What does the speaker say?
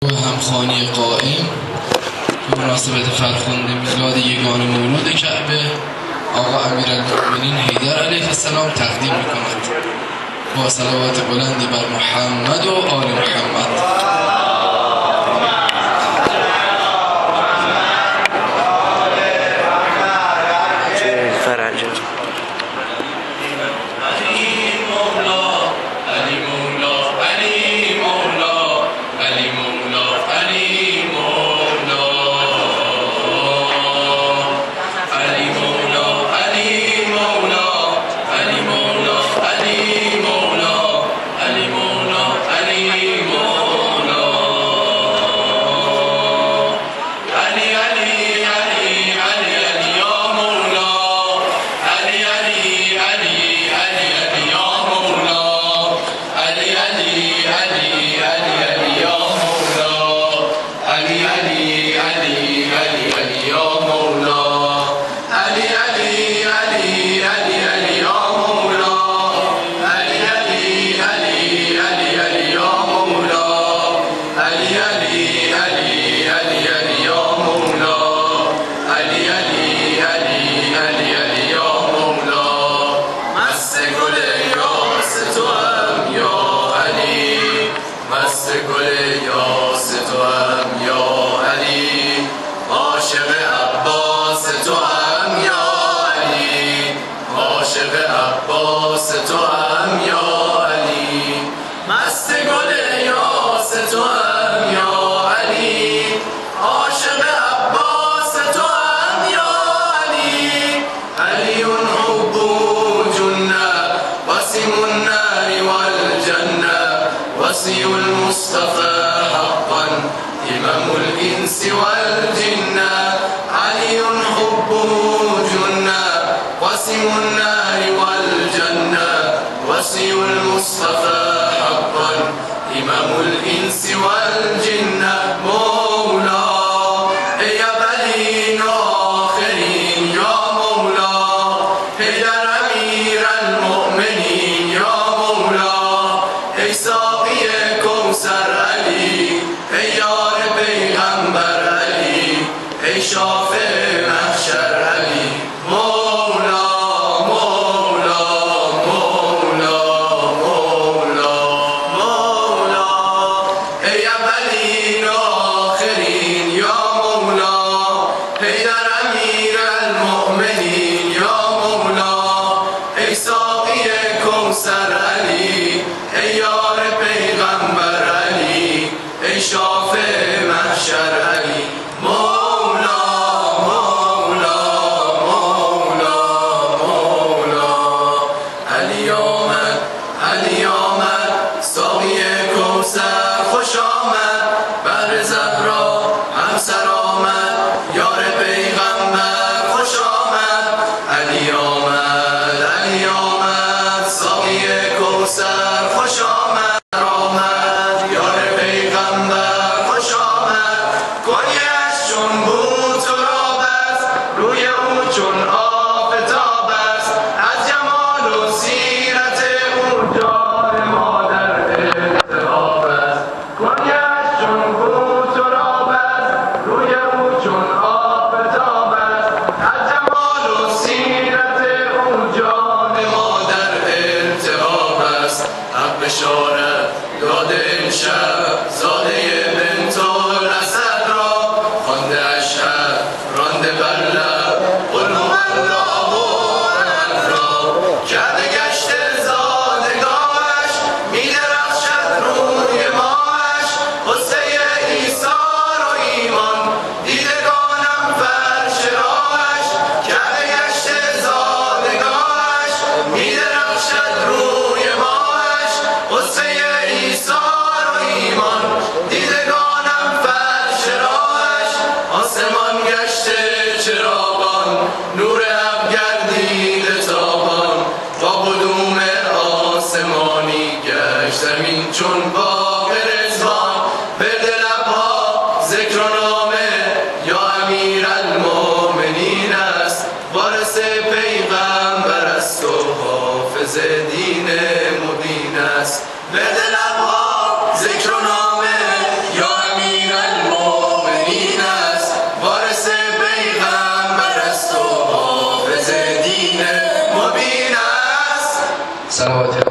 همخوانی قائم به مناسبت فرخنده میلاد یگانه مولود کعبه آقا امیرالمؤمنین حیدر علیه السلام تقدیم می‌کند با صلوات بلندی بر محمد و آل محمد. وصي المصطفى حقا إمام الإنس والجنة علي حبه جنة قاسم النار والجنة وصي المصطفى حقا إمام الإنس والجنة مولا يا بلين آخرين يا مولا حيدر أمير المؤمنين يا مولا ساقی کوثر علی ای یار پیغمبر علی ای شافع محشر علی مولا مولا مولا مولا مولا ای اولین آخرین یا مولا حیدر امیر المؤمنین یا مولا ای ساقی کوثر علی ای یار پیغمبر علی ای شافع محشر علی مولا مولا مولا مولا علی آمد ساقی کوثر خوش آمد بر زهرا همسر آمد یار پیغمبر خوش آمد علی آمد ساقی کوثر خوش آمد یار پیغمبر خوش آمد کنیش چون بود تراب است روی او چون آفتاب است از جمال و سیرت او جان ما در التهاب است کنیش چون بود تراب است روی او چون آفتاب است از جمال و سیرت او جان ما در التهاب است حق بشارت داده امشب زاده بنت الاسد را خوانده اشهد رانده بر لب قل هو الله احد را کرده گشت زادگاهش می‌درخشد روی ماهش غصه ایثار و ایمان دیدگانم فرش راهش کرده گشت زادگاهش می‌درخشد روی ماهش غصه ایثار و ایمان دیدگانم فرش راهش آسمان گشته چراغان نور اب گردیده تابان با قدوم آسمانی گشت زمین چون باغ رضوان برد لبها ذکر و نامه یا امیرالمؤمنین است وارث پیغمبر است و حافظ دین مبین است برد لبها ذکر و نامه یا امیر صلوات